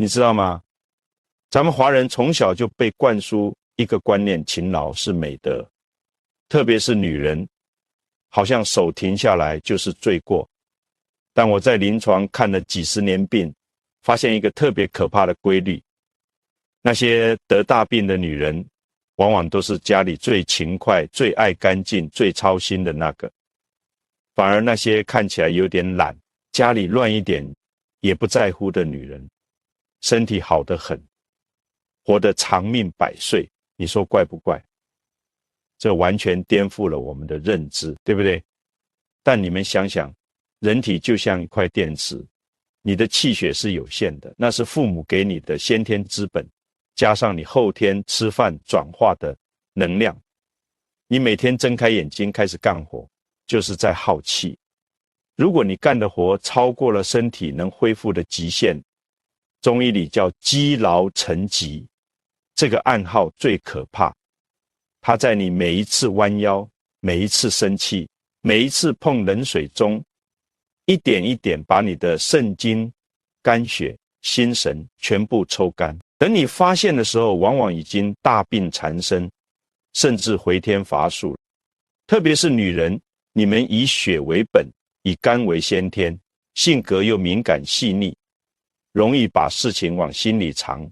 你知道吗？咱们华人从小就被灌输一个观念，勤劳是美德，特别是女人，好像手停下来就是罪过。但我在临床看了几十年病，发现一个特别可怕的规律，那些得大病的女人，往往都是家里最勤快、最爱干净、最操心的那个，反而那些看起来有点懒、家里乱一点也不在乎的女人，身体好得很，活得长命百岁，你说怪不怪？这完全颠覆了我们的认知，对不对？但你们想想，人体就像一块电池，你的气血是有限的，那是父母给你的先天资本，加上你后天吃饭转化的能量，你每天睁开眼睛开始干活，就是在耗气。如果你干的活超过了身体能恢复的极限，中医里叫积劳成疾，这个暗号最可怕。它在你每一次弯腰，每一次生气，每一次碰冷水中，一点一点把你的肾精、肝血、心神全部抽干。等你发现的时候，往往已经大病缠身，甚至回天乏术。特别是女人，你们以血为本，以肝为先天，性格又敏感细腻，容易把事情往心里藏。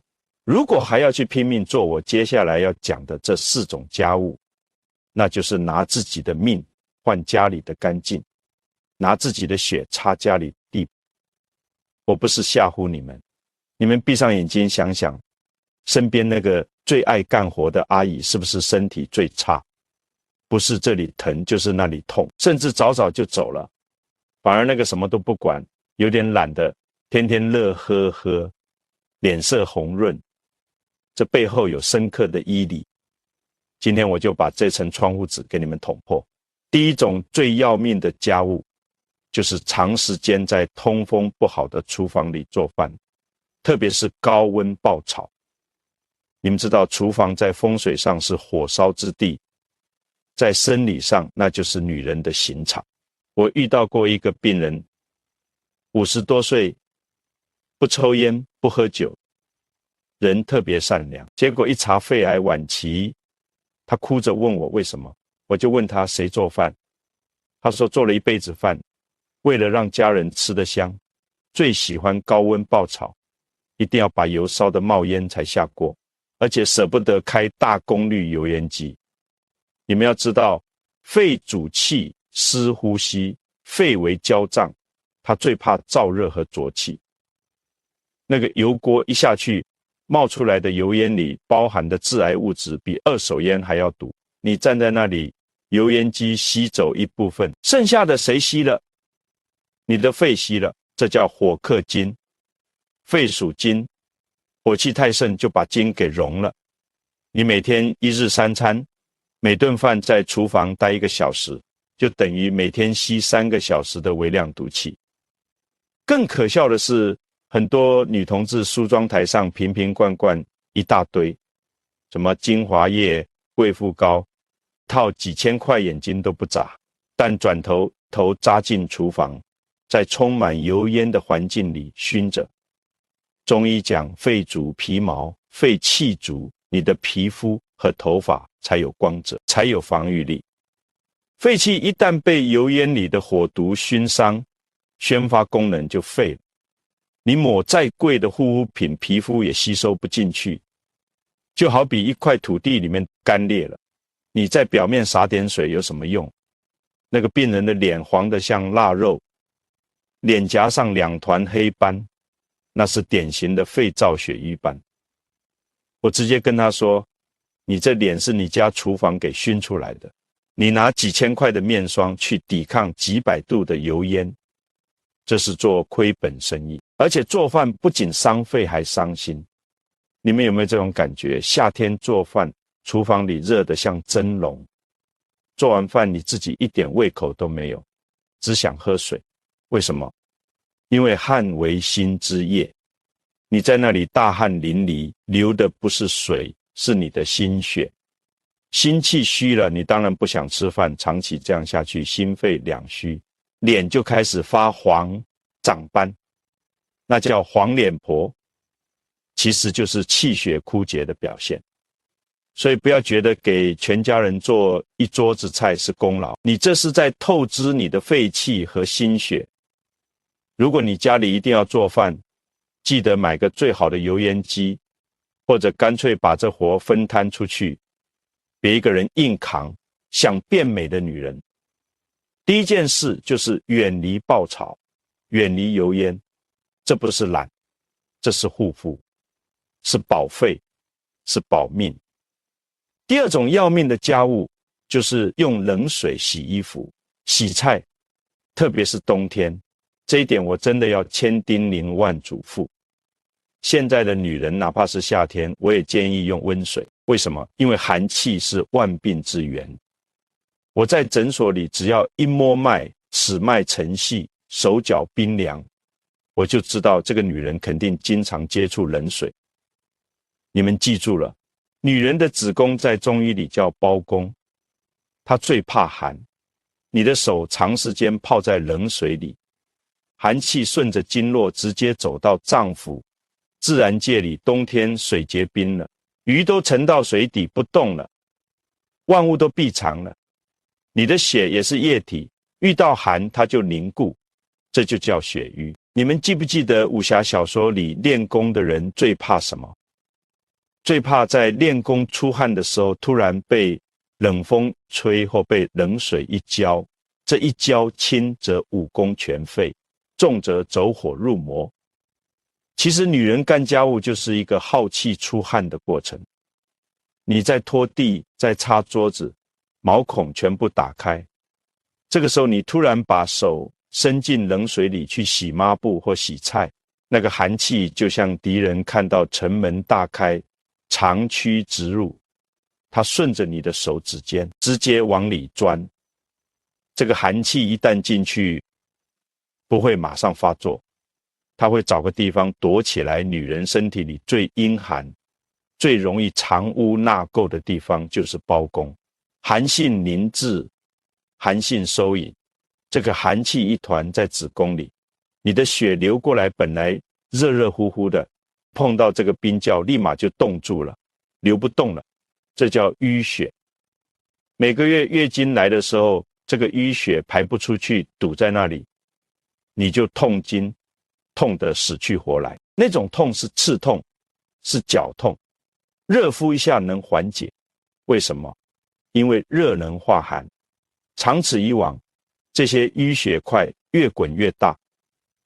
如果还要去拼命做我接下来要讲的这4种家务，那就是拿自己的命换家里的干净，拿自己的血擦家里地。我不是吓唬你们，你们闭上眼睛想想，身边那个最爱干活的阿姨是不是身体最差？不是这里疼就是那里痛，甚至早早就走了，反而那个什么都不管，有点懒的，天天乐呵呵，脸色红润，这背后有深刻的医理。今天我就把这层窗户纸给你们捅破。第一种最要命的家务，就是长时间在通风不好的厨房里做饭，特别是高温爆炒。你们知道厨房在风水上是火烧之地，在生理上那就是女人的刑场。我遇到过一个病人，50多岁，不抽烟不喝酒，人特别善良，结果一查肺癌晚期，他哭着问我为什么，我就问他谁做饭，他说做了一辈子饭，为了让家人吃得香，最喜欢高温爆炒，一定要把油烧得冒烟才下锅，而且舍不得开大功率油烟机。你们要知道，肺主气湿呼吸，肺为焦脏，它最怕燥热和浊气。那个油锅一下去，冒出来的油烟里包含的致癌物质比二手烟还要毒。你站在那里，油烟机吸走一部分，剩下的谁吸了？你的肺吸了，这叫火克金。肺属金，火气太盛就把金给溶了。你每天1日3餐，每顿饭在厨房待1个小时，就等于每天吸3个小时的微量毒气。更可笑的是，很多女同志梳妆台上瓶瓶罐罐一大堆，什么精华液、贵妇膏，套几千块眼睛都不眨，但转头扎进厨房，在充满油烟的环境里熏着。中医讲肺主皮毛，肺气足，你的皮肤和头发才有光泽，才有防御力。肺气一旦被油烟里的火毒熏伤，宣发功能就废了。你抹再贵的护肤品，皮肤也吸收不进去，就好比一块土地里面干裂了，你在表面洒点水有什么用？那个病人的脸黄得像腊肉，脸颊上2团黑斑，那是典型的肺燥血瘀斑。我直接跟他说，你这脸是你家厨房给熏出来的，你拿几千块的面霜去抵抗几百度的油烟，这是做亏本生意。而且做饭不仅伤肺还伤心。你们有没有这种感觉？夏天做饭，厨房里热得像蒸笼，做完饭你自己一点胃口都没有，只想喝水。为什么？因为汗为心之液，你在那里大汗淋漓，流的不是水，是你的心血。心气虚了，你当然不想吃饭，长期这样下去，心肺两虚，脸就开始发黄长斑，那叫黄脸婆。其实就是气血枯竭的表现。所以不要觉得给全家人做一桌子菜是功劳，你这是在透支你的肺气和心血。如果你家里一定要做饭，记得买个最好的油烟机，或者干脆把这活分摊出去，别一个人硬扛。想变美的女人，第一件事就是远离爆炒，远离油烟。这不是懒，这是护肤，是保肺，是保命。第二种要命的家务就是用冷水洗衣服、洗菜，特别是冬天，这一点我真的要千叮咛万嘱咐。现在的女人哪怕是夏天，我也建议用温水。为什么？因为寒气是万病之源。我在诊所里只要一摸脉，齿脉沉细，手脚冰凉，我就知道这个女人肯定经常接触冷水。你们记住了，女人的子宫在中医里叫胞宫，她最怕寒。你的手长时间泡在冷水里，寒气顺着经络直接走到脏腑。自然界里冬天水结冰了，鱼都沉到水底不动了，万物都闭藏了。你的血也是液体，遇到寒它就凝固，这就叫血瘀。你们记不记得武侠小说里练功的人最怕什么？最怕在练功出汗的时候突然被冷风吹或被冷水一浇，这一浇轻则武功全废，重则走火入魔。其实女人干家务就是一个耗气出汗的过程。你在拖地，在擦桌子，毛孔全部打开，这个时候你突然把手伸进冷水里去洗抹布或洗菜，那个寒气就像敌人看到城门大开，长驱直入，它顺着你的手指尖直接往里钻。这个寒气一旦进去，不会马上发作，它会找个地方躲起来。女人身体里最阴寒、最容易藏污纳垢的地方就是胞宫。寒性凝滞，寒性收引，这个寒气一团在子宫里，你的血流过来本来热热乎乎的，碰到这个冰窖立马就冻住了，流不动了，这叫淤血。每个月月经来的时候，这个淤血排不出去，堵在那里，你就痛经，痛得死去活来。那种痛是刺痛，是绞痛，热敷一下能缓解。为什么？因为热能化寒，长此以往，这些淤血块越滚越大，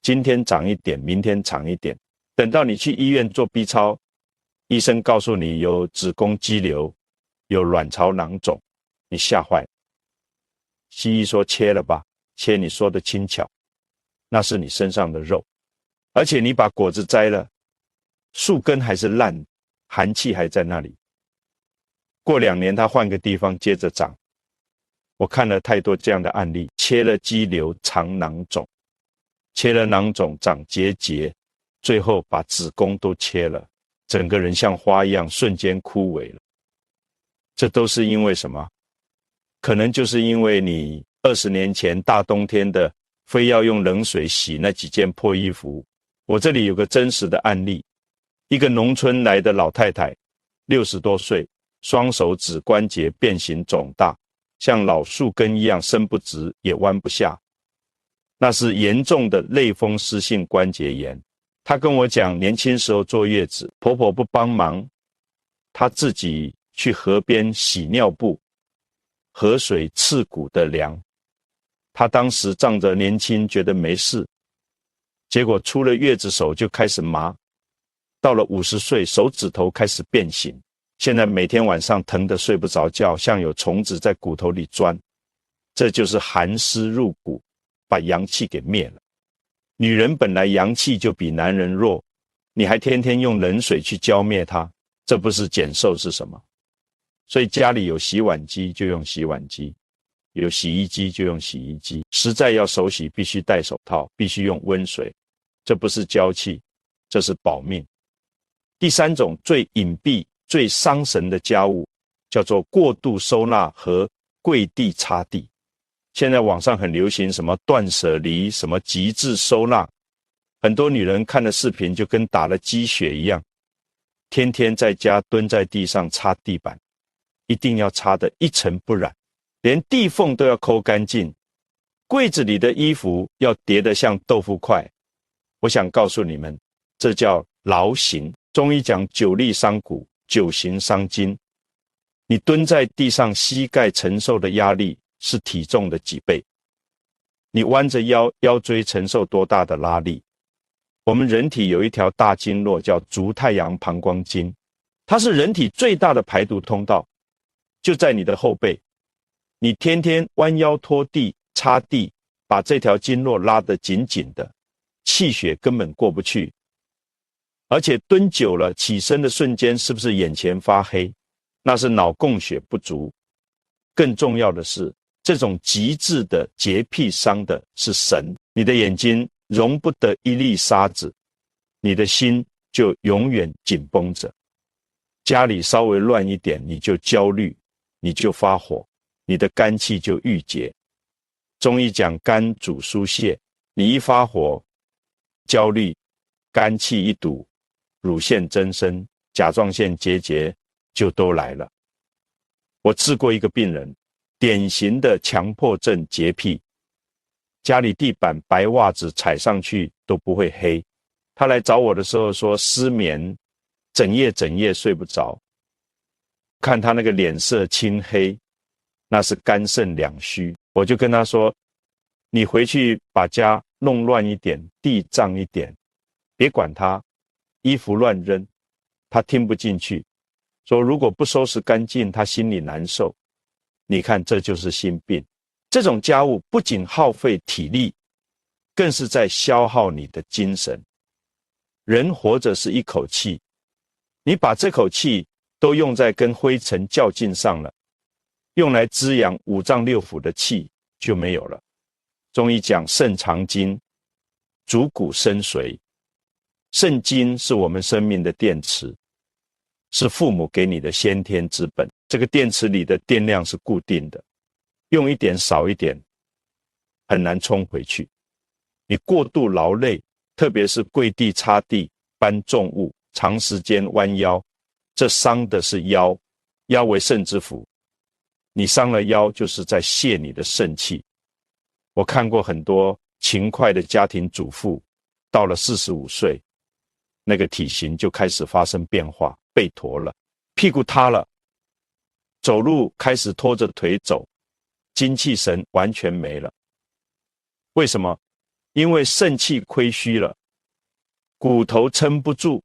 今天长一点，明天长一点，等到你去医院做 B 超，医生告诉你有子宫肌瘤，有卵巢囊肿，你吓坏了。西医说切了吧，切你说的轻巧，那是你身上的肉，而且你把果子摘了，树根还是烂，寒气还在那里。过2年它换个地方接着长。我看了太多这样的案例，切了肌瘤长囊肿，切了囊肿长结节，最后把子宫都切了，整个人像花一样瞬间枯萎了。这都是因为什么？可能就是因为你20年前大冬天的非要用冷水洗那几件破衣服。我这里有个真实的案例，一个农村来的老太太，60多岁，双手指关节变形肿大，像老树根一样伸不直也弯不下，那是严重的类风湿性关节炎。她跟我讲，年轻时候坐月子，婆婆不帮忙，她自己去河边洗尿布，河水刺骨的凉。她当时仗着年轻觉得没事，结果出了月子手就开始麻，到了50岁手指头开始变形，现在每天晚上疼得睡不着觉，像有虫子在骨头里钻。这就是寒湿入骨，把阳气给灭了。女人本来阳气就比男人弱，你还天天用冷水去浇灭它，这不是减寿是什么？所以家里有洗碗机就用洗碗机，有洗衣机就用洗衣机，实在要手洗必须戴手套，必须用温水，这不是娇气，这是保命。第3种最隐蔽最伤神的家务叫做过度收纳和跪地擦地。现在网上很流行什么断舍离，什么极致收纳，很多女人看了视频就跟打了鸡血一样，天天在家蹲在地上擦地板，一定要擦得一尘不染，连地缝都要抠干净，柜子里的衣服要叠得像豆腐块。我想告诉你们，这叫劳形。中医讲久立伤骨，久行伤筋。你蹲在地上，膝盖承受的压力是体重的几倍。你弯着腰，腰椎承受多大的拉力？我们人体有一条大经络叫足太阳膀胱经，它是人体最大的排毒通道，就在你的后背。你天天弯腰拖地、擦地，把这条经络拉得紧紧的，气血根本过不去。而且蹲久了，起身的瞬间是不是眼前发黑？那是脑供血不足。更重要的是，这种极致的洁癖伤的是神。你的眼睛容不得一粒沙子，你的心就永远紧绷着。家里稍微乱一点，你就焦虑，你就发火，你的肝气就郁结。中医讲肝主疏泄，你一发火、焦虑，肝气一堵，乳腺增生，甲状腺结节就都来了。我治过一个病人，典型的强迫症洁癖，家里地板白袜子踩上去都不会黑。他来找我的时候说失眠，整夜睡不着，看他那个脸色青黑，那是肝肾两虚。我就跟他说，你回去把家弄乱一点，地脏一点，别管他，衣服乱扔。他听不进去，说如果不收拾干净，他心里难受。你看，这就是心病。这种家务不仅耗费体力，更是在消耗你的精神。人活着是一口气，你把这口气都用在跟灰尘较劲上了，用来滋养五脏六腑的气就没有了。中医讲肾藏精，主骨生髓。肾精是我们生命的电池，是父母给你的先天之本。这个电池里的电量是固定的，用一点少一点，很难充回去。你过度劳累，特别是跪地擦地、搬重物、长时间弯腰，这伤的是腰，腰为肾之府。你伤了腰，就是在泄你的肾气。我看过很多勤快的家庭主妇，到了45岁，那个体型就开始发生变化，背驼了，屁股塌了，走路开始拖着腿走，精气神完全没了。为什么？因为肾气亏虚了，骨头撑不住，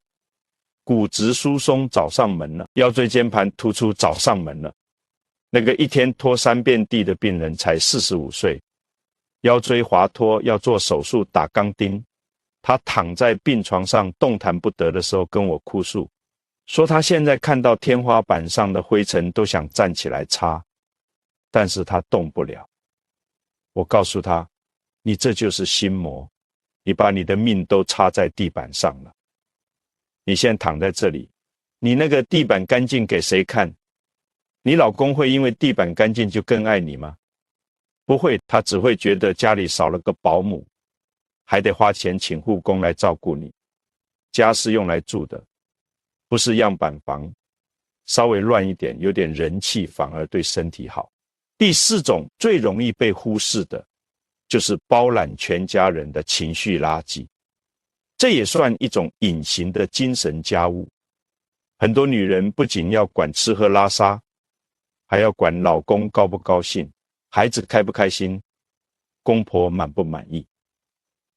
骨质疏松找上门了，腰椎间盘突出找上门了。那个一天拖3遍地的病人才45岁，腰椎滑脱，要做手术打钢钉。他躺在病床上动弹不得的时候跟我哭诉，说他现在看到天花板上的灰尘都想站起来擦，但是他动不了。我告诉他，你这就是心魔，你把你的命都插在地板上了。你现在躺在这里，你那个地板干净给谁看？你老公会因为地板干净就更爱你吗？不会，他只会觉得家里少了个保姆，还得花钱请护工来照顾你。家是用来住的，不是样板房。稍微乱一点，有点人气反而对身体好。第4种最容易被忽视的，就是包揽全家人的情绪垃圾。这也算一种隐形的精神家务。很多女人不仅要管吃喝拉撒，还要管老公高不高兴，孩子开不开心，公婆满不满意。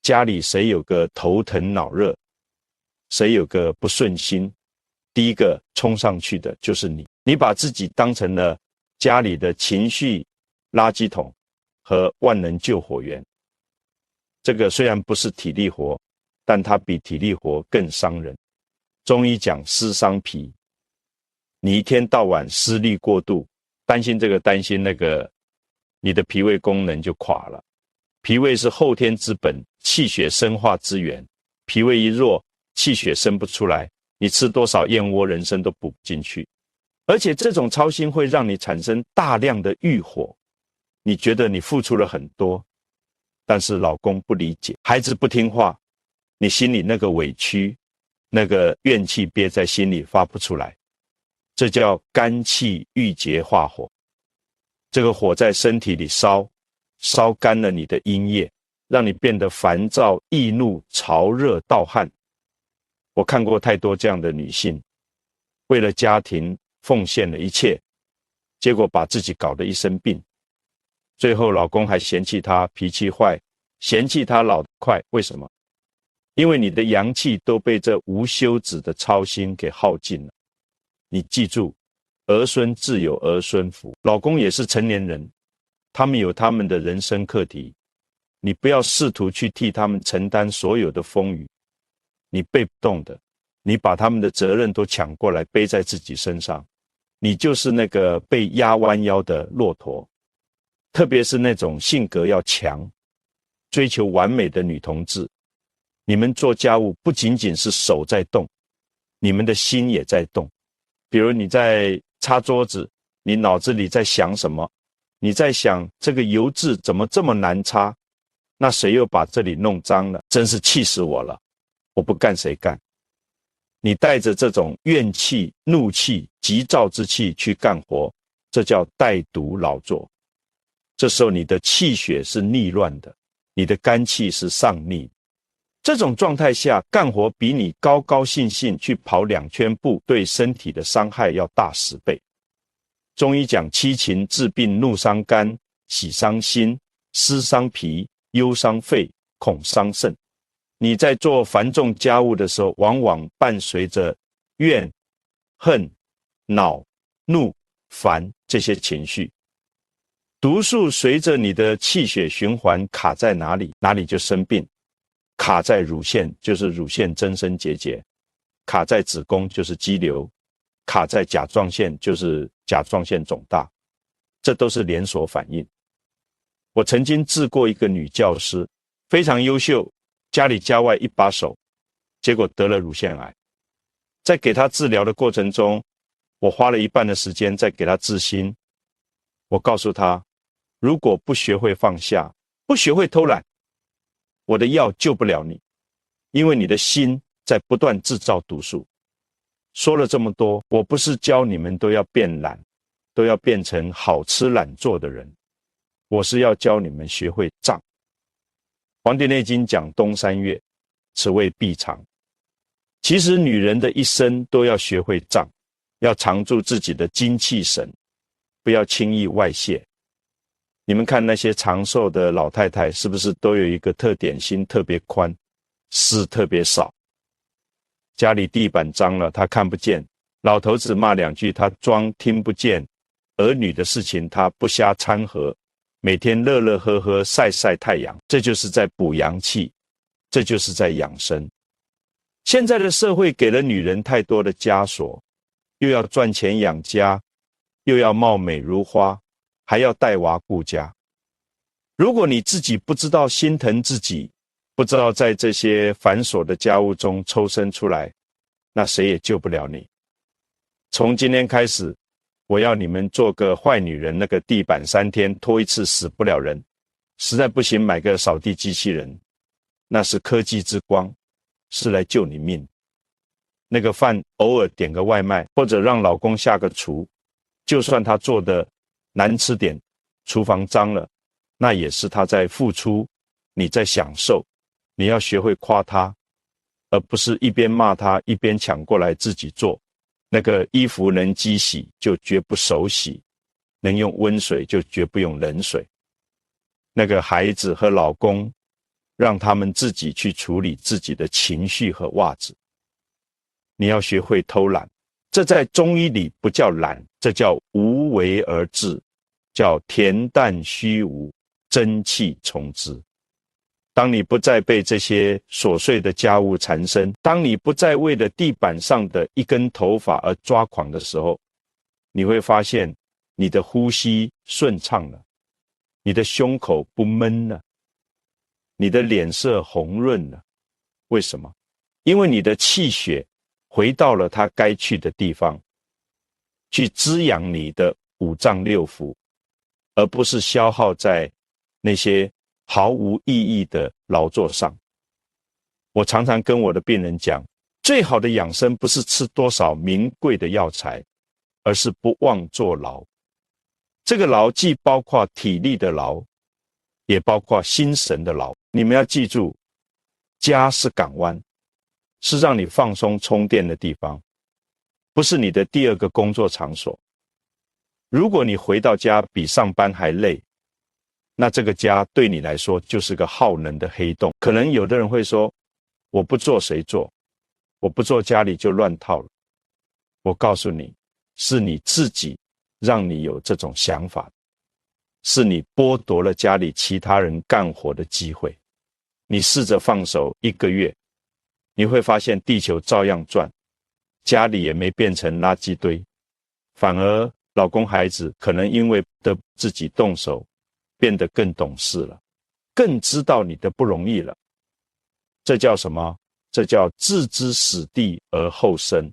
家里谁有个头疼脑热，谁有个不顺心，第一个冲上去的就是你。你把自己当成了家里的情绪垃圾桶和万能救火员。这个虽然不是体力活，但它比体力活更伤人。中医讲湿伤脾，你一天到晚思虑过度，担心这个担心那个，你的脾胃功能就垮了。脾胃是后天之本，气血生化之源。脾胃一弱，气血生不出来，你吃多少燕窝人参都补不进去。而且这种操心会让你产生大量的欲火，你觉得你付出了很多，但是老公不理解，孩子不听话，你心里那个委屈那个怨气憋在心里发不出来，这叫肝气郁结化火。这个火在身体里烧干了你的阴液，让你变得烦躁、易怒、潮热、盗汗。我看过太多这样的女性，为了家庭奉献了一切，结果把自己搞得一身病，最后老公还嫌弃她脾气坏，嫌弃她老得快。为什么？因为你的阳气都被这无休止的操心给耗尽了。你记住，儿孙自有儿孙福，老公也是成年人，他们有他们的人生课题，你不要试图去替他们承担所有的风雨，你被动的，你把他们的责任都抢过来背在自己身上，你就是那个被压弯腰的骆驼。特别是那种性格要强、追求完美的女同志，你们做家务不仅仅是手在动，你们的心也在动。比如你在擦桌子，你脑子里在想什么？你在想这个油渍怎么这么难擦？那谁又把这里弄脏了？真是气死我了！我不干谁干？你带着这种怨气、怒气、急躁之气去干活，这叫带毒劳作。这时候你的气血是逆乱的，你的肝气是上逆。这种状态下干活比你高高兴兴去跑2圈步对身体的伤害要大10倍。中医讲七情治病，怒伤肝，喜伤心，思伤脾，忧伤肺，恐伤肾。你在做繁重家务的时候，往往伴随着怨、恨、恼、怒、烦这些情绪。毒素随着你的气血循环卡在哪里，哪里就生病。卡在乳腺就是乳腺增生结节，卡在子宫就是肌瘤，卡在甲状腺就是甲状腺肿大，这都是连锁反应。我曾经治过一个女教师，非常优秀，家里家外一把手，结果得了乳腺癌。在给她治疗的过程中，我花了一半的时间在给她治心。我告诉她，如果不学会放下，不学会偷懒，我的药救不了你，因为你的心在不断制造毒素。说了这么多，我不是教你们都要变懒，都要变成好吃懒做的人，我是要教你们学会胀。黄帝内经讲冬3月，此谓闭藏。其实女人的一生都要学会胀，要藏住自己的精气神，不要轻易外泄。你们看那些长寿的老太太，是不是都有一个特点，心特别宽，事特别少？家里地板脏了，她看不见；老头子骂2句，她装听不见；儿女的事情，她不瞎掺和，每天乐乐呵呵晒晒太阳，这就是在补阳气，这就是在养生。现在的社会给了女人太多的枷锁，又要赚钱养家，又要貌美如花，还要带娃顾家。如果你自己不知道心疼自己，不知道在这些繁琐的家务中抽身出来，那谁也救不了你。从今天开始，我要你们做个坏女人，那个地板3天拖一次死不了人，实在不行买个扫地机器人，那是科技之光，是来救你命。那个饭偶尔点个外卖，或者让老公下个厨，就算他做的难吃点，厨房脏了，那也是他在付出，你在享受。你要学会夸他，而不是一边骂他一边抢过来自己做。那个衣服能机洗就绝不手洗，能用温水就绝不用冷水。那个孩子和老公，让他们自己去处理自己的情绪和袜子。你要学会偷懒，这在中医里不叫懒，这叫无为而治，叫恬淡虚无，真气从之。当你不再被这些琐碎的家务缠身，当你不再为了地板上的一根头发而抓狂的时候，你会发现你的呼吸顺畅了，你的胸口不闷了，你的脸色红润了。为什么？因为你的气血回到了它该去的地方，去滋养你的5脏6腑，而不是消耗在那些毫无意义的劳作上。我常常跟我的病人讲，最好的养生不是吃多少名贵的药材，而是不忘坐牢。这个牢既包括体力的牢，也包括心神的牢。你们要记住，家是港湾，是让你放松充电的地方，不是你的第二个工作场所。如果你回到家比上班还累，那这个家对你来说就是个耗能的黑洞。可能有的人会说，我不做谁做？我不做家里就乱套了。我告诉你，是你自己让你有这种想法，是你剥夺了家里其他人干活的机会。你试着放手1个月，你会发现地球照样转，家里也没变成垃圾堆，反而老公孩子可能因为得自己动手，变得更懂事了，更知道你的不容易了。这叫什么？这叫置之死地而后生。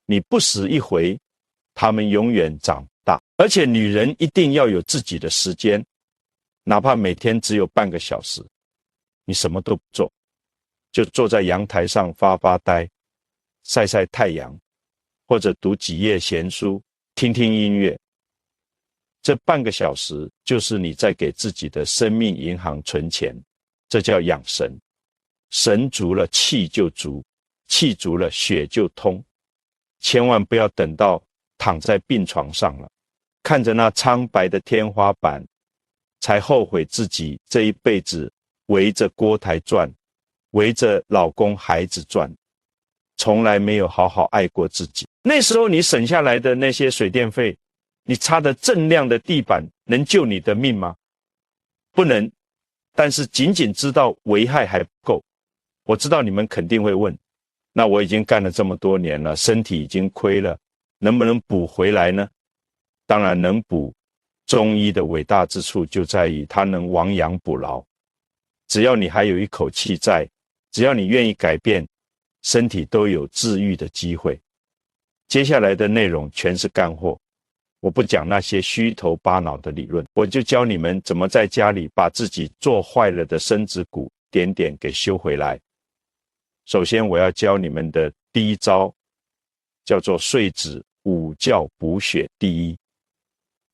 你不死一回，他们永远长大。而且女人一定要有自己的时间，哪怕每天只有半个小时，你什么都不做，就坐在阳台上发发呆，晒晒太阳，或者读几页闲书，听听音乐。这半个小时就是你在给自己的生命银行存钱，这叫养神。神足了，气就足，气足了，血就通。千万不要等到躺在病床上了，看着那苍白的天花板，才后悔自己这一辈子围着锅台转，围着老公孩子转，从来没有好好爱过自己。那时候你省下来的那些水电费，你擦的锃亮的地板能救你的命吗？不能。但是仅仅知道危害还不够。我知道你们肯定会问，那我已经干了这么多年了，身体已经亏了，能不能补回来呢？当然能补。中医的伟大之处就在于它能亡羊补牢。只要你还有一口气在，只要你愿意改变，身体都有治愈的机会。接下来的内容全是干货，我不讲那些虚头巴脑的理论，我就教你们怎么在家里把自己做坏了的身子骨点点给修回来。首先我要教你们的第一招叫做睡子午觉补血第一。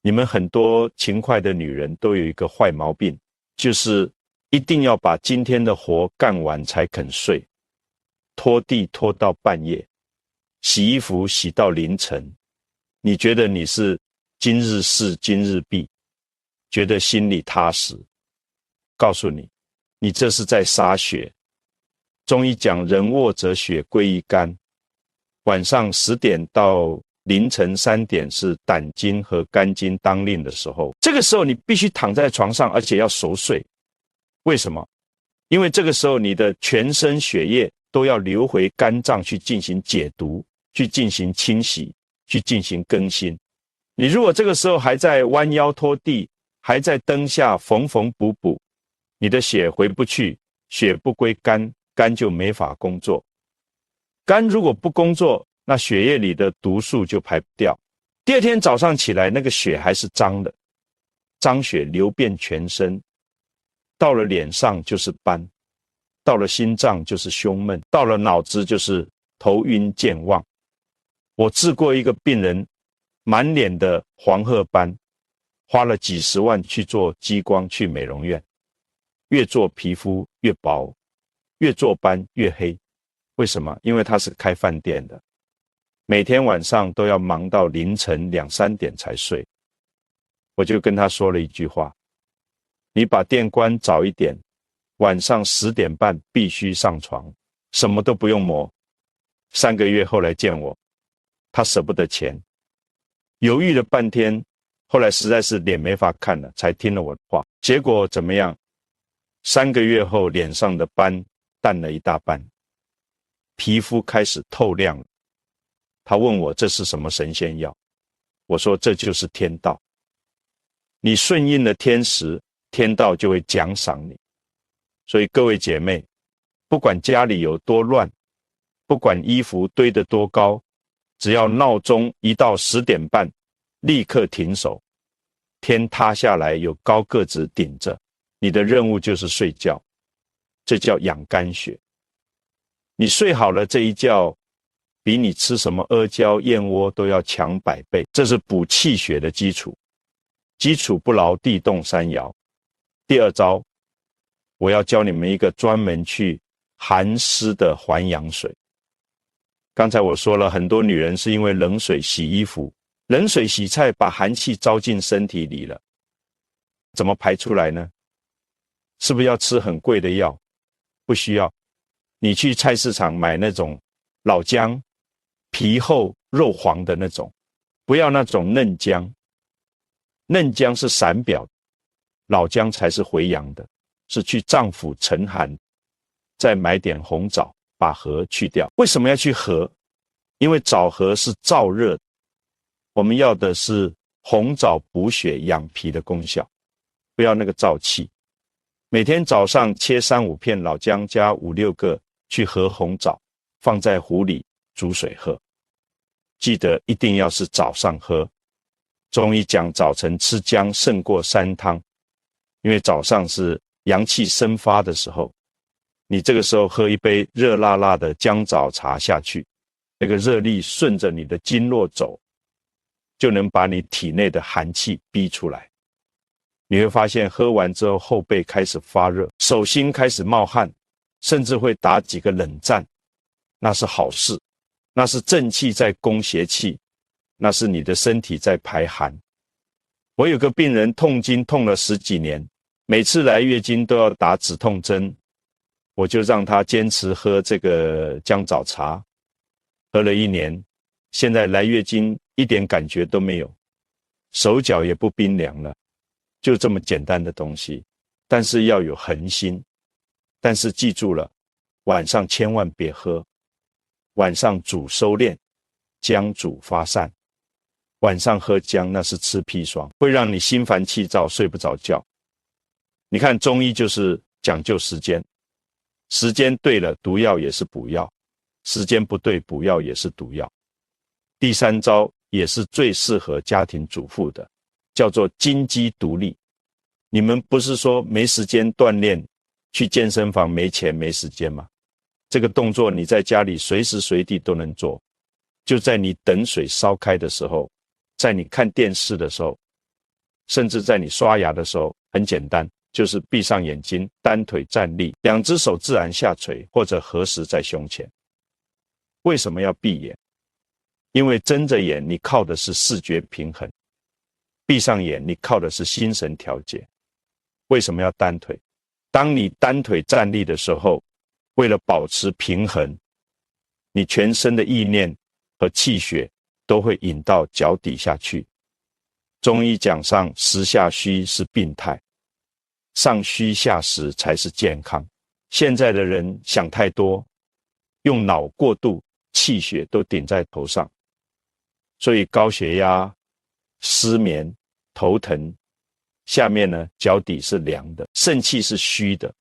你们很多勤快的女人都有一个坏毛病，就是一定要把今天的活干完才肯睡，拖地拖到半夜，洗衣服洗到凌晨。你觉得你是今日事今日毕，觉得心里踏实。告诉你，你这是在杀血。中医讲人卧则血归于肝，晚上10点到凌晨3点是胆经和肝经当令的时候，这个时候你必须躺在床上，而且要熟睡。为什么？因为这个时候你的全身血液都要流回肝脏去进行解毒，去进行清洗，去进行更新。你如果这个时候还在弯腰拖地，还在灯下缝缝补补，你的血回不去，血不归肝，肝就没法工作。肝如果不工作，那血液里的毒素就排不掉。第二天早上起来，那个血还是脏的，脏血流遍全身，到了脸上就是斑，到了心脏就是胸闷，到了脑子就是头晕健忘。我治过一个病人，满脸的黄褐斑，花了几十万去做激光，去美容院，越做皮肤越薄，越做斑越黑。为什么？因为他是开饭店的，每天晚上都要忙到凌晨2、3点才睡。我就跟他说了一句话，你把店关早一点，晚上10点半必须上床，什么都不用磨。3个月后来见我，他舍不得钱，犹豫了半天，后来实在是脸没法看了，才听了我的话。结果怎么样？3个月后，脸上的斑淡了一大半，皮肤开始透亮了。他问我这是什么神仙药？我说这就是天道。你顺应了天时，天道就会奖赏你。所以各位姐妹，不管家里有多乱，不管衣服堆得多高，只要闹钟一到10点半，立刻停手。天塌下来有高个子顶着，你的任务就是睡觉，这叫养肝血。你睡好了这一觉，比你吃什么阿胶、燕窝都要强100倍，这是补气血的基础。基础不牢，地动山摇。第二招，我要教你们一个专门去寒湿的还阳水。刚才我说了，很多女人是因为冷水洗衣服，冷水洗菜，把寒气招进身体里了，怎么排出来呢？是不是要吃很贵的药？不需要，你去菜市场买那种老姜，皮厚肉黄的那种，不要那种嫩姜。嫩姜是散表，老姜才是回阳的，是去脏腑沉寒。再买点红枣，把核去掉。为什么要去核？因为枣核是燥热，我们要的是红枣补血养脾的功效，不要那个燥气。每天早上切3-5片老姜，加5-6个去核红枣，放在壶里煮水喝。记得一定要是早上喝。中医讲早晨吃姜胜过3汤，因为早上是阳气生发的时候，你这个时候喝一杯热辣辣的姜枣茶下去，那个热力顺着你的经络走，就能把你体内的寒气逼出来。你会发现喝完之后后背开始发热，手心开始冒汗，甚至会打几个冷战，那是好事，那是正气在攻邪气，那是你的身体在排寒。我有个病人痛经痛了10几年，每次来月经都要打止痛针，我就让他坚持喝这个姜枣茶，喝了1年，现在来月经一点感觉都没有，手脚也不冰凉了，就这么简单的东西，但是要有恒心。但是记住了，晚上千万别喝，晚上煮收敛，姜煮发散。晚上喝姜那是吃砒霜，会让你心烦气躁，睡不着觉。你看中医就是讲究时间，时间对了，毒药也是补药；时间不对，补药也是毒药。第3招也是最适合家庭主妇的，叫做金鸡独立。你们不是说没时间锻炼，去健身房没钱没时间吗？这个动作你在家里随时随地都能做，就在你等水烧开的时候，在你看电视的时候，甚至在你刷牙的时候，很简单，就是闭上眼睛，单腿站立，2只手自然下垂，或者合十在胸前。为什么要闭眼？因为睁着眼你靠的是视觉平衡，闭上眼你靠的是心神调节。为什么要单腿？当你单腿站立的时候，为了保持平衡，你全身的意念和气血都会引到脚底下去。中医讲上实下虚是病态，上虚下实才是健康。现在的人想太多，用脑过度，气血都顶在头上，所以高血压、失眠、头疼，下面呢脚底是凉的，肾气是虚的。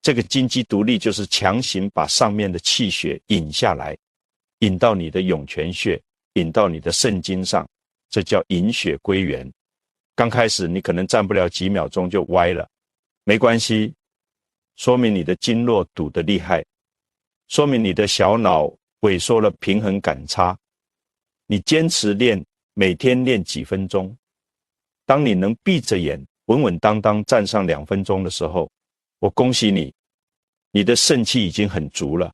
这个金鸡独立就是强行把上面的气血引下来，引到你的涌泉穴，引到你的肾经上，这叫引血归元。刚开始你可能站不了几秒钟就歪了，没关系，说明你的经络堵得厉害，说明你的小脑萎缩了，平衡感差。你坚持练，每天练几分钟，当你能闭着眼稳稳当当站上2分钟的时候，我恭喜你，你的肾气已经很足了，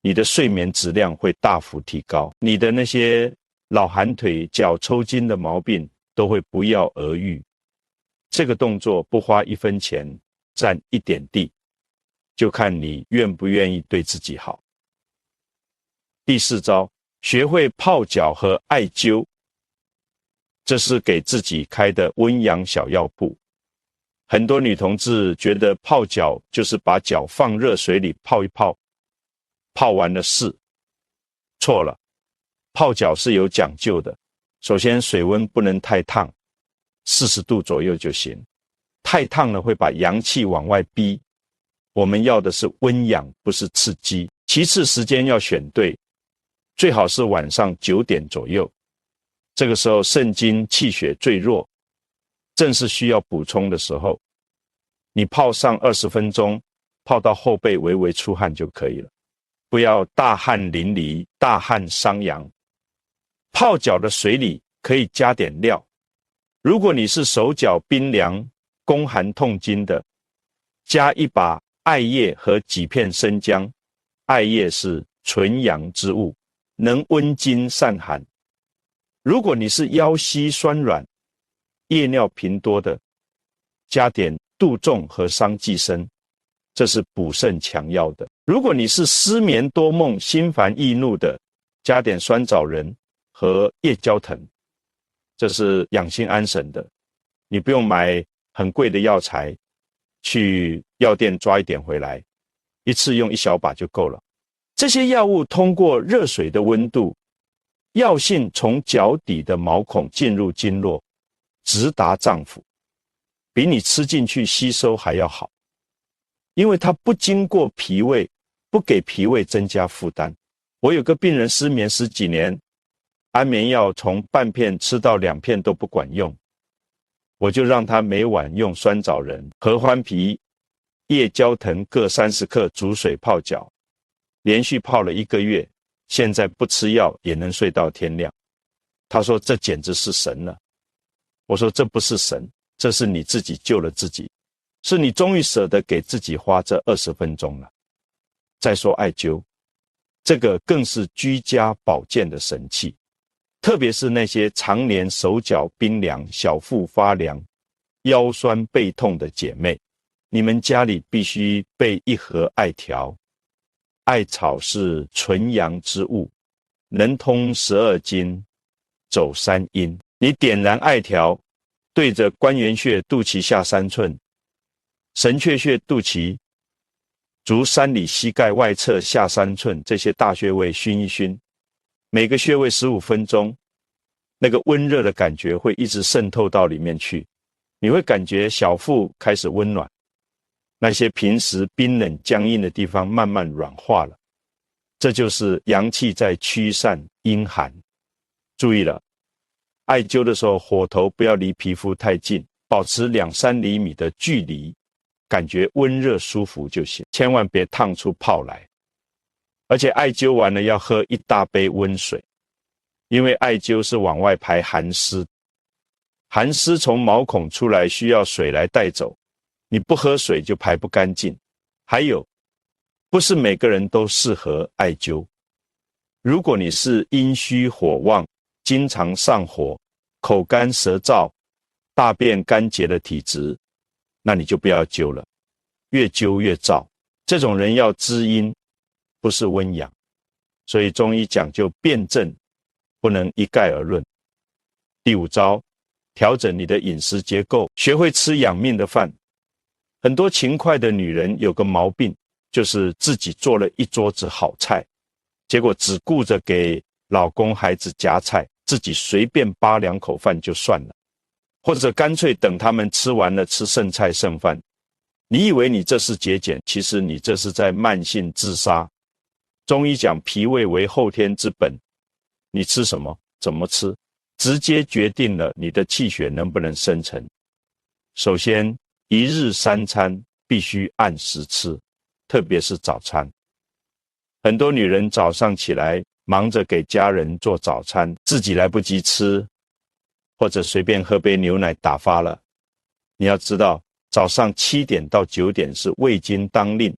你的睡眠质量会大幅提高，你的那些老寒腿、脚抽筋的毛病都会不药而愈。这个动作不花1分钱，占1点地，就看你愿不愿意对自己好。第4招，学会泡脚和艾灸，这是给自己开的温阳小药铺。很多女同志觉得泡脚就是把脚放热水里泡一泡，泡完了事。错了，泡脚是有讲究的。首先水温不能太烫，40度左右就行。太烫了会把阳气往外逼，我们要的是温养，不是刺激。其次时间要选对，最好是晚上9点左右，这个时候肾经气血最弱，正是需要补充的时候。你泡上20分钟，泡到后背微微出汗就可以了。不要大汗淋漓、大汗伤阳。泡脚的水里可以加点料，如果你是手脚冰凉、宫寒痛经的，加一把艾叶和几片生姜。艾叶是纯阳之物，能温经散寒。如果你是腰膝酸软、夜尿频多的，加点杜仲和桑寄生，这是补肾强腰的。如果你是失眠多梦、心烦易怒的，加点酸枣仁和夜交藤，这是养心安神的。你不用买很贵的药材，去药店抓一点回来，一次用1小把就够了。这些药物通过热水的温度，药性从脚底的毛孔进入经络，直达脏腑，比你吃进去吸收还要好。因为它不经过脾胃，不给脾胃增加负担。我有个病人失眠10几年，安眠药从半片吃到2片都不管用，我就让他每晚用酸枣仁、合欢皮、夜交藤各30克煮水泡脚，连续泡了1个月，现在不吃药也能睡到天亮。他说这简直是神了。我说这不是神，这是你自己救了自己，是你终于舍得给自己花这20分钟了。再说艾灸，这个更是居家保健的神器，特别是那些常年手脚冰凉、小腹发凉、腰酸背痛的姐妹，你们家里必须备1盒艾条。艾草是纯阳之物，能通12经，走3阴。你点燃艾条，对着关元穴肚脐下3寸、神阙穴肚脐、足3里膝盖外侧下3寸这些大穴位熏一熏，每个穴位15分钟，那个温热的感觉会一直渗透到里面去，你会感觉小腹开始温暖，那些平时冰冷僵硬的地方慢慢软化了，这就是阳气在驱散阴寒。注意了，艾灸的时候火头不要离皮肤太近，保持2-3厘米的距离，感觉温热舒服就行，千万别烫出泡来。而且艾灸完了要喝1大杯温水，因为艾灸是往外排寒湿，寒湿从毛孔出来需要水来带走，你不喝水就排不干净。还有，不是每个人都适合艾灸。如果你是阴虚火旺、经常上火、口干舌燥、大便干结的体质，那你就不要灸了，越灸越燥。这种人要滋阴，不是温养。所以中医讲究辩证，不能一概而论。第5招，调整你的饮食结构，学会吃养命的饭。很多勤快的女人有个毛病，就是自己做了一桌子好菜，结果只顾着给老公孩子夹菜，自己随便扒2口饭就算了，或者干脆等他们吃完了吃剩菜剩饭。你以为你这是节俭，其实你这是在慢性自杀。中医讲脾胃为后天之本，你吃什么怎么吃，直接决定了你的气血能不能生成。首先1日3餐必须按时吃，特别是早餐。很多女人早上起来忙着给家人做早餐，自己来不及吃，或者随便喝杯牛奶打发了。你要知道，早上7点到9点是胃经当令，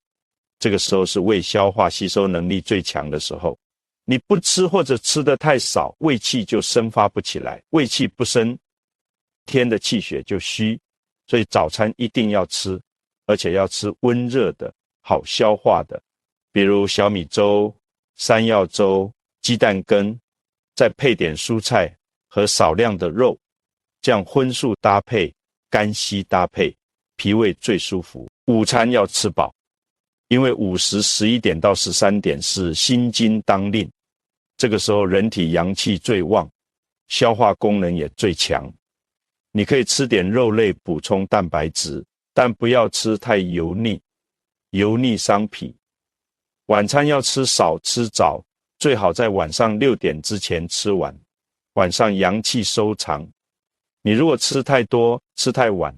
这个时候是胃消化吸收能力最强的时候。你不吃或者吃得太少，胃气就生发不起来，胃气不生，天的气血就虚。所以早餐一定要吃，而且要吃温热的、好消化的，比如小米粥、山药粥、鸡蛋羹，再配点蔬菜和少量的肉，这样荤素搭配、干稀搭配，脾胃最舒服。午餐要吃饱，因为午时11点到13点是心经当令，这个时候人体阳气最旺，消化功能也最强。你可以吃点肉类补充蛋白质，但不要吃太油腻，油腻伤脾。晚餐要吃少吃早，最好在晚上6点之前吃完，晚上阳气收藏。你如果吃太多、吃太晚，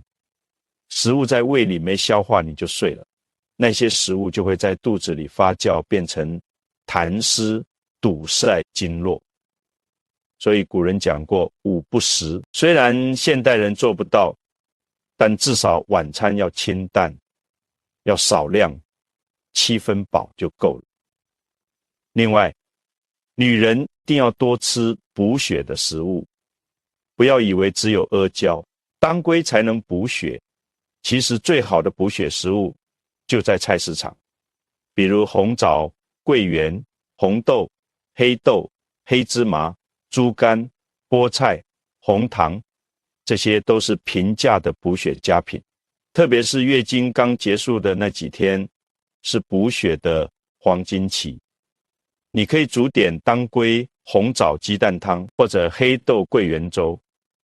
食物在胃里没消化，你就睡了，那些食物就会在肚子里发酵，变成痰湿堵塞经络。所以古人讲过五不食，虽然现代人做不到，但至少晚餐要清淡，要少量，7分饱就够了。另外，女人一定要多吃补血的食物，不要以为只有阿胶、当归才能补血，其实最好的补血食物就在菜市场，比如红枣、桂圆、红豆、黑豆、黑芝麻、猪肝、菠菜、红糖，这些都是平价的补血佳品。特别是月经刚结束的那几天，是补血的黄金期。你可以煮点当归红枣鸡蛋汤，或者黑豆桂圆粥，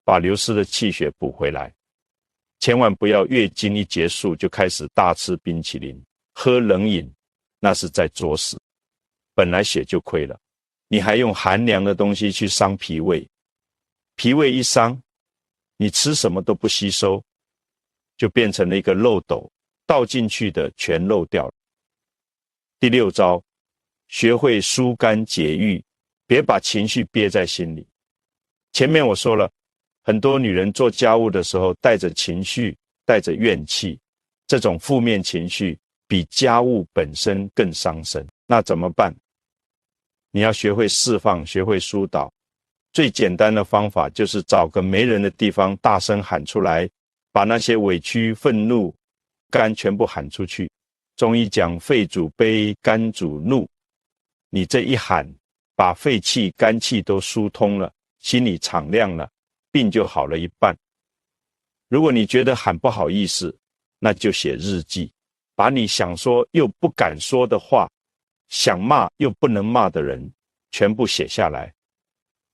把流失的气血补回来。千万不要月经一结束就开始大吃冰淇淋、喝冷饮，那是在作死。本来血就亏了，你还用寒凉的东西去伤脾胃，脾胃一伤，你吃什么都不吸收，就变成了一个漏斗，倒进去的全漏掉了。第6招，学会疏肝解郁，别把情绪憋在心里。前面我说了，很多女人做家务的时候带着情绪，带着怨气，这种负面情绪比家务本身更伤身。那怎么办？你要学会释放，学会疏导。最简单的方法就是找个没人的地方大声喊出来，把那些委屈、愤怒、肝全部喊出去。中医讲肺主悲，肝主怒，你这一喊，把肺气、肝气都疏通了，心里敞亮了，病就好了一半。如果你觉得喊不好意思，那就写日记，把你想说又不敢说的话，想骂又不能骂的人，全部写下来。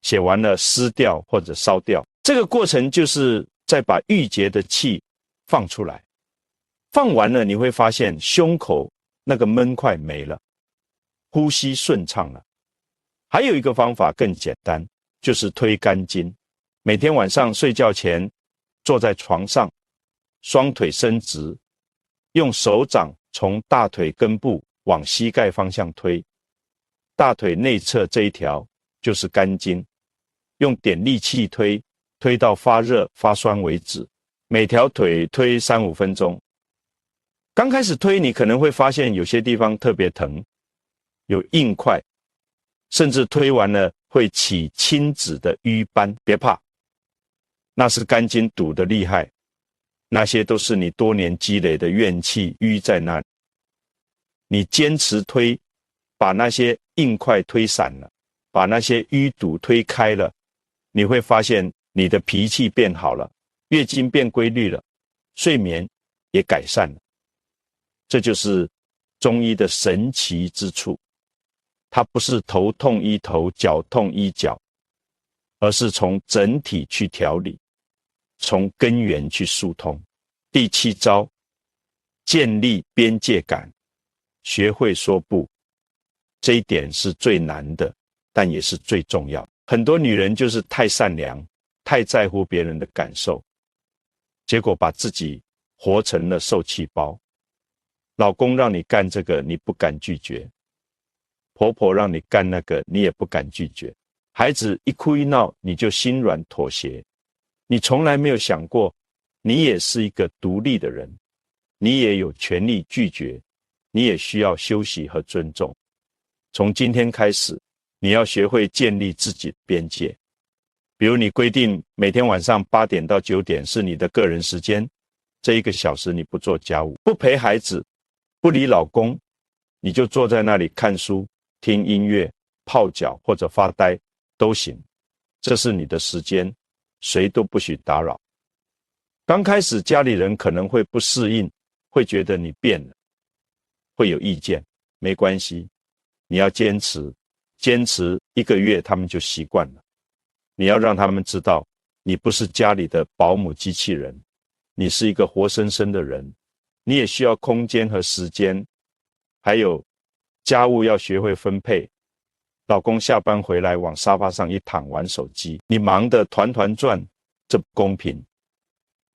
写完了撕掉或者烧掉。这个过程就是在把郁结的气放出来。放完了你会发现胸口那个闷块没了，呼吸顺畅了。还有一个方法更简单，就是推肝经。每天晚上睡觉前，坐在床上，双腿伸直，用手掌从大腿根部往膝盖方向推，大腿内侧这一条就是肝经，用点力气推，推到发热发酸为止，每条腿推3-5分钟。刚开始推，你可能会发现有些地方特别疼，有硬块，甚至推完了会起青紫的瘀斑。别怕，那是肝经堵得厉害，那些都是你多年积累的怨气淤在那里。你坚持推，把那些硬块推散了，把那些淤堵推开了，你会发现你的脾气变好了，月经变规律了，睡眠也改善了。这就是中医的神奇之处，它不是头痛医头，脚痛医脚，而是从整体去调理，从根源去疏通。第7招，建立边界感，学会说不。这一点是最难的，但也是最重要。很多女人就是太善良，太在乎别人的感受，结果把自己活成了受气包。老公让你干这个，你不敢拒绝；婆婆让你干那个，你也不敢拒绝；孩子一哭一闹，你就心软妥协。你从来没有想过，你也是一个独立的人，你也有权利拒绝，你也需要休息和尊重。从今天开始，你要学会建立自己的边界。比如你规定每天晚上8点到9点是你的个人时间，这1个小时你不做家务，不陪孩子，不理老公，你就坐在那里看书、听音乐、泡脚或者发呆都行。这是你的时间，谁都不许打扰。刚开始家里人可能会不适应，会觉得你变了，会有意见，没关系，你要坚持1个月他们就习惯了。你要让他们知道，你不是家里的保姆机器人，你是一个活生生的人，你也需要空间和时间，还有家务要学会分配。老公下班回来往沙发上一躺玩手机，你忙得团团转，这不公平。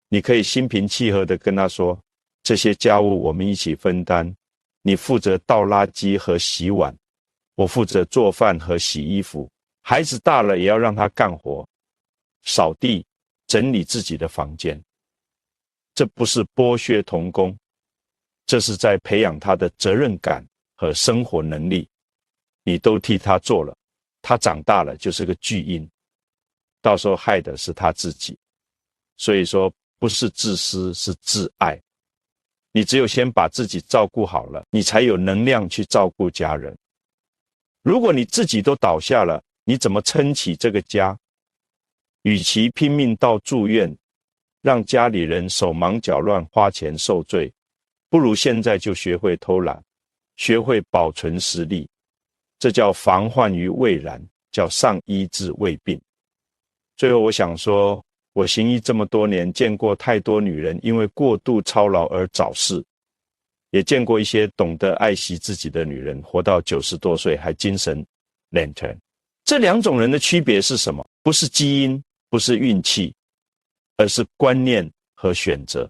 你可以心平气和地跟他说，这些家务我们一起分担，你负责倒垃圾和洗碗，我负责做饭和洗衣服，孩子大了也要让他干活，扫地，整理自己的房间。这不是剥削童工，这是在培养他的责任感和生活能力。你都替他做了，他长大了就是个巨婴，到时候害的是他自己。所以说不是自私，是自爱。你只有先把自己照顾好了，你才有能量去照顾家人。如果你自己都倒下了，你怎么撑起这个家？与其拼命到住院，让家里人手忙脚乱花钱受罪，不如现在就学会偷懒，学会保存实力。这叫防患于未然，叫上医治未病。最后我想说，我行医这么多年，见过太多女人因为过度操劳而早逝，也见过一些懂得爱惜自己的女人，活到90多岁还精神连城。这两种人的区别是什么？不是基因，不是运气，而是观念和选择。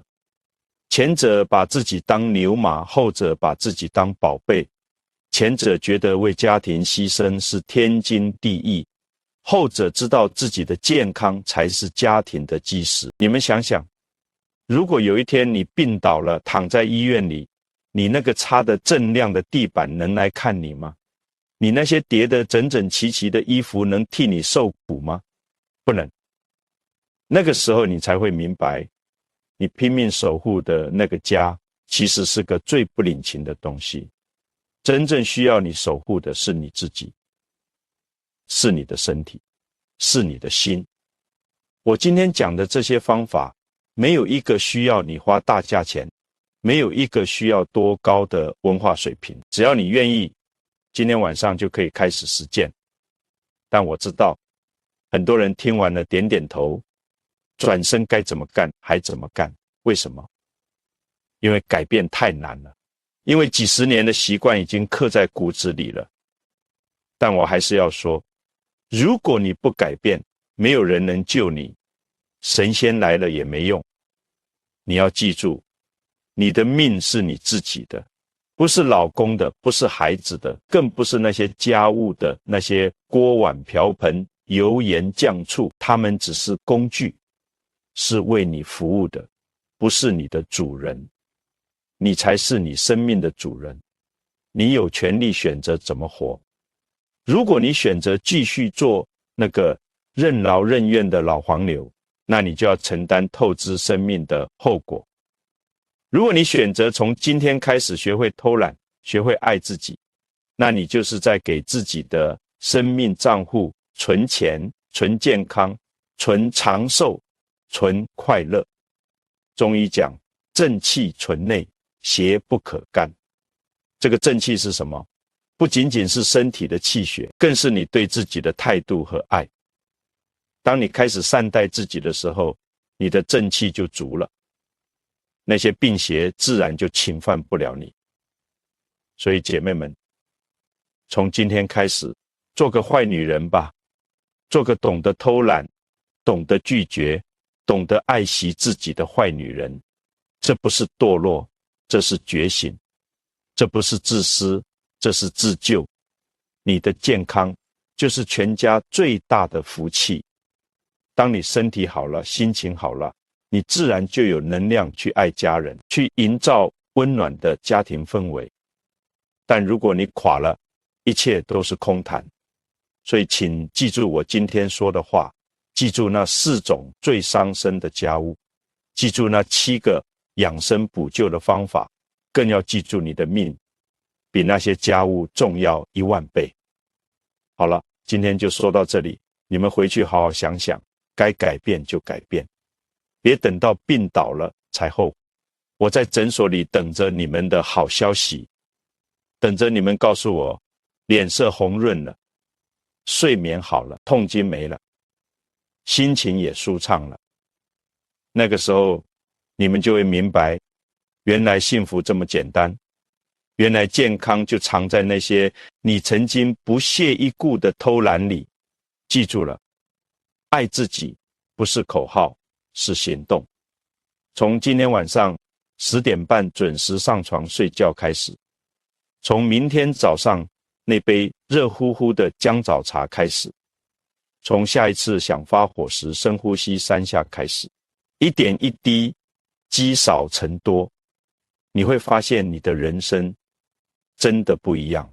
前者把自己当牛马，后者把自己当宝贝。前者觉得为家庭牺牲是天经地义，后者知道自己的健康才是家庭的基石。你们想想，如果有一天你病倒了，躺在医院里，你那个擦得锃亮的地板能来看你吗？你那些叠得整整齐齐的衣服能替你受苦吗？不能。那个时候你才会明白，你拼命守护的那个家其实是个最不领情的东西。真正需要你守护的是你自己，是你的身体，是你的心。我今天讲的这些方法，没有一个需要你花大价钱，没有一个需要多高的文化水平，只要你愿意，今天晚上就可以开始实践。但我知道，很多人听完了点点头，转身该怎么干还怎么干。为什么？因为改变太难了，因为几十年的习惯已经刻在骨子里了。但我还是要说，如果你不改变，没有人能救你，神仙来了也没用。你要记住，你的命是你自己的，不是老公的，不是孩子的，更不是那些家务的，那些锅碗瓢盆、油盐酱醋，他们只是工具，是为你服务的，不是你的主人。你才是你生命的主人，你有权利选择怎么活。如果你选择继续做那个任劳任怨的老黄牛，那你就要承担透支生命的后果。如果你选择从今天开始学会偷懒，学会爱自己，那你就是在给自己的生命账户存钱、存健康、存长寿、存快乐。中医讲正气存内，邪不可干。这个正气是什么？不仅仅是身体的气血，更是你对自己的态度和爱。当你开始善待自己的时候，你的正气就足了，那些病邪自然就侵犯不了你。所以姐妹们，从今天开始，做个坏女人吧，做个懂得偷懒、懂得拒绝、懂得爱惜自己的坏女人。这不是堕落，这是觉醒，这不是自私，这是自救。你的健康就是全家最大的福气。当你身体好了，心情好了，你自然就有能量去爱家人，去营造温暖的家庭氛围。但如果你垮了，一切都是空谈。所以请记住我今天说的话，记住那4种最伤身的家务，记住那7个养生补救的方法，更要记住你的命比那些家务重要10000倍。好了，今天就说到这里，你们回去好好想想，该改变就改变，别等到病倒了才后悔。我在诊所里等着你们的好消息，等着你们告诉我脸色红润了，睡眠好了，痛经没了，心情也舒畅了。那个时候你们就会明白，原来幸福这么简单，原来健康就藏在那些你曾经不屑一顾的偷懒里。记住了，爱自己不是口号，是行动。从今天晚上10点半准时上床睡觉开始，从明天早上那杯热乎乎的姜枣茶开始，从下一次想发火时深呼吸3下开始，一点一滴积少成多，你会发现你的人生真的不一样。